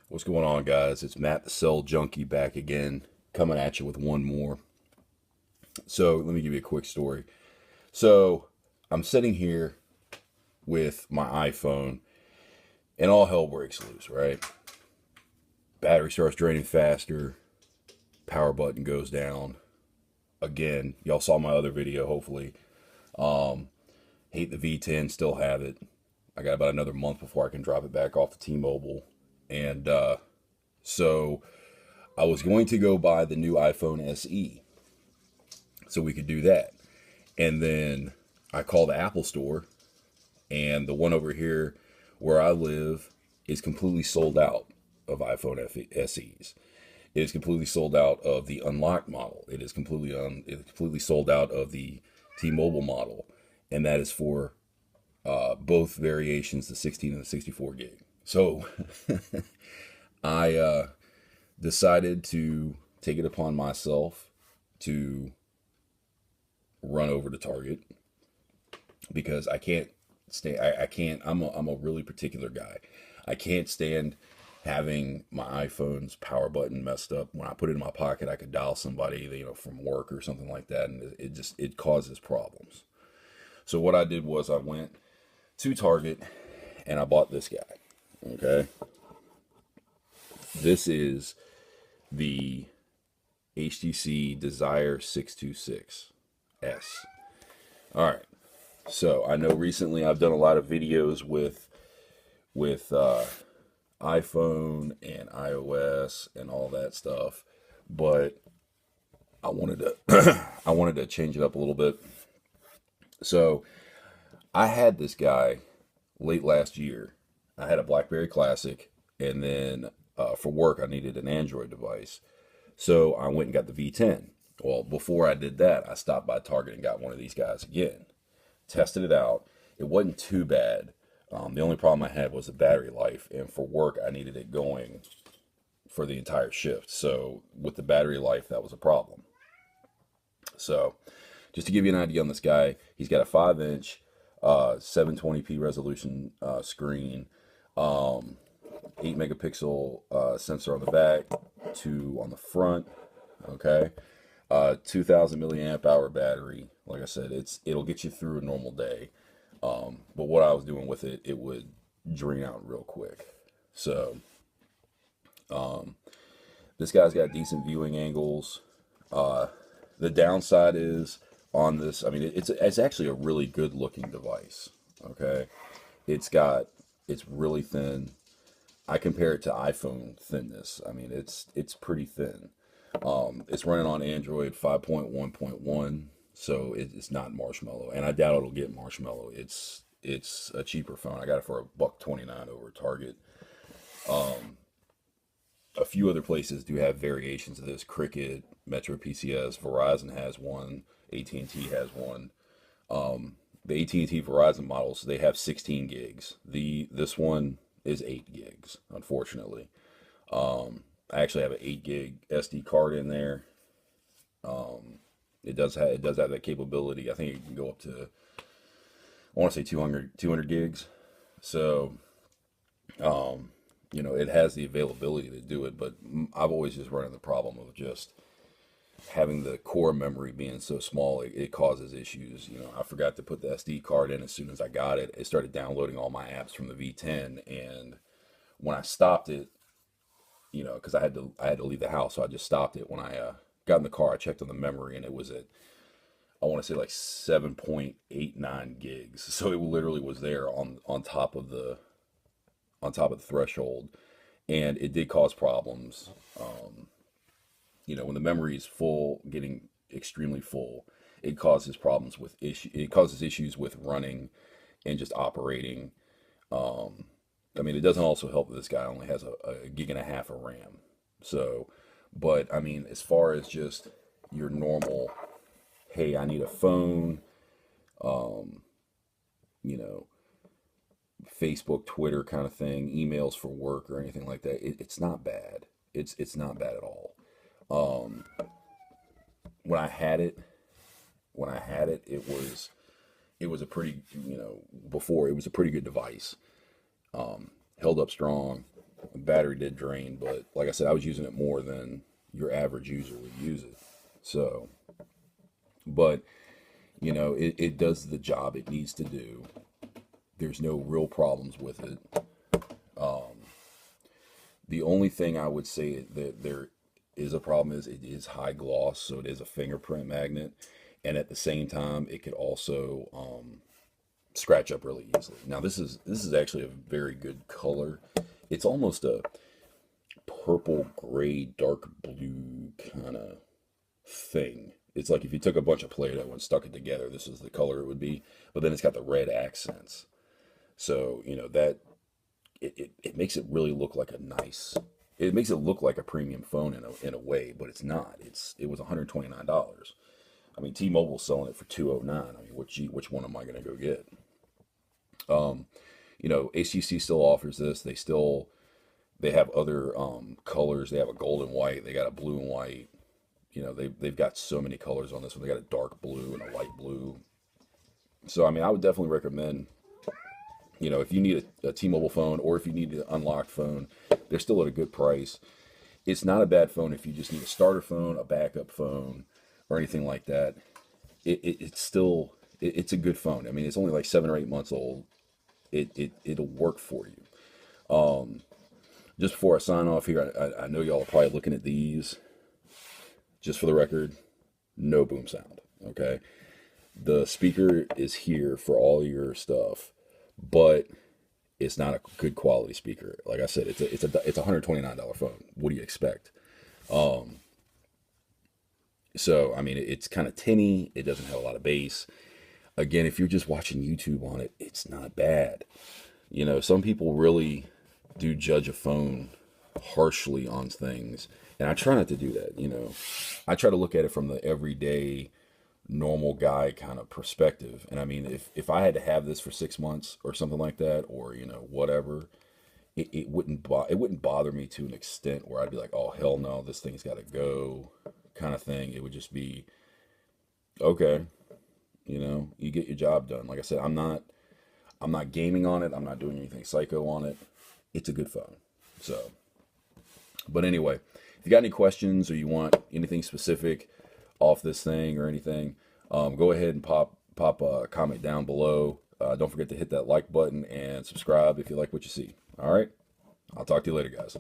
What's going on, guys? It's Matt the Cell Junkie back again, coming at you with one more. So, let me give you a quick story. So, I'm sitting here with my iPhone, and all hell breaks loose, right? Battery starts draining faster, power button goes down. Again, y'all saw my other video, hopefully. Hate the V10, still have it. I got about another month before I can drop it back off the T-Mobile. And so I was going to go buy the new iPhone SE so we could do that. And then I called the Apple store, and the one over here where I live is completely sold out of iPhone SEs. It is completely sold out of the unlocked model. It is completely sold out of the T-Mobile model, and that is for both variations, the 16 and the 64 gig. So I decided to take it upon myself to run over to Target because I can't stay. I can't. I'm a really particular guy. I can't stand having my iPhone's power button messed up. When I put it in my pocket, I could dial somebody, from work or something like that, and it causes problems. So what I did was I went to Target and I bought this guy. Okay, this is the HTC Desire 626S. All right. So I know recently I've done a lot of videos with iPhone and iOS and all that stuff, but I wanted to I wanted to change it up a little bit. So I had this guy late last year. I had a BlackBerry Classic, and then for work I needed an Android device. So I went and got the V10. Well, before I did that, I stopped by Target and got one of these guys again. Tested it out. It wasn't too bad. The only problem I had was the battery life, and for work, I needed it going for the entire shift. So with the battery life, that was a problem. So just to give you an idea on this guy, he's got a 5-inch 720p resolution screen, 8 megapixel sensor on the back, 2 on the front. Okay, 2,000 milliamp hour battery. Like I said, it'll get you through a normal day. But what I was doing with it, it would drain out real quick. So this guy's got decent viewing angles. The downside is on this. I mean, it's actually a really good looking device. Okay, it's really thin. I compare it to iPhone thinness. I mean, it's pretty thin. It's running on Android 5.1.1, so it's not Marshmallow, and I doubt it'll get Marshmallow. It's a cheaper phone. I got it for $129 over at Target. A few other places do have variations of this. Cricket, Metro PCS, Verizon has one, AT&T has one. The AT&T Verizon models, they have 16 gigs. This one is 8 gigs, unfortunately. I actually have an 8 gig SD card in there. It does have that capability. I think it can go up to, I want to say 200 gigs. So, it has the availability to do it, but I've always just run into the problem of just having the core memory being so small, it causes issues. I forgot to put the SD card in as soon as I got it. It started downloading all my apps from the V10, and when I stopped it, because I had to leave the house, so I just stopped it. When I got in the car, I checked on the memory, and it was at, I want to say, like 7.89 gigs. So it literally was there on top of the threshold, and it did cause problems. When the memory is full, getting extremely full, it causes problems with It causes issues with running and just operating. I mean, it doesn't also help that this guy only has a gig and a half of RAM. So, but I mean, as far as just your normal, hey, I need a phone, you know, Facebook, Twitter kind of thing, emails for work or anything like that, it's not bad. It's not bad at all. Um, when I had it, it was a pretty, before it was a pretty good device. Held up strong, battery did drain, but like I said, I was using it more than your average user would use it. So, but it does the job it needs to do. There's no real problems with it. The only thing I would say that there is a problem is it is high gloss, so it is a fingerprint magnet, and at the same time, it could also scratch up really easily. Now, this is actually a very good color. It's almost a purple, gray, dark blue kind of thing. It's like if you took a bunch of Play-Doh and stuck it together, this is the color it would be. But then it's got the red accents. So, that it makes it really look like it makes it look like a premium phone in a way, but it's not. It was $129. I mean, T-Mobile's selling it for $209. I mean, which one am I going to go get? HTC still offers this. They have other colors. They have a gold and white. They got a blue and white. They've got so many colors on this one. They got a dark blue and a light blue. So, I mean, I would definitely recommend, if you need a T-Mobile phone or if you need an unlocked phone, they're still at a good price. It's not a bad phone if you just need a starter phone, a backup phone, or anything like that. It's a good phone. I mean, it's only like 7 or 8 months old. It'll work for you. Just before I sign off here, I know y'all are probably looking at these. Just for the record, no boom sound, okay? The speaker is here for all your stuff, but it's not a good quality speaker. Like I said, it's a $129 phone. What do you expect? So, I mean, it's kind of tinny. It doesn't have a lot of bass. Again, if you're just watching YouTube on it, it's not bad. Some people really do judge a phone harshly on things. And I try not to do that, I try to look at it from the everyday, normal guy kind of perspective. And I mean, if I had to have this for 6 months or something like that, or, whatever, it wouldn't bother me to an extent where I'd be like, oh, hell no, this thing's got to go kind of thing. It would just be, okay, you get your job done. Like I said, I'm not gaming on it. I'm not doing anything psycho on it. It's a good phone. So, but anyway, if you got any questions or you want anything specific off this thing or anything, go ahead and pop a comment down below. Don't forget to hit that like button and subscribe if you like what you see. All right. I'll talk to you later, guys.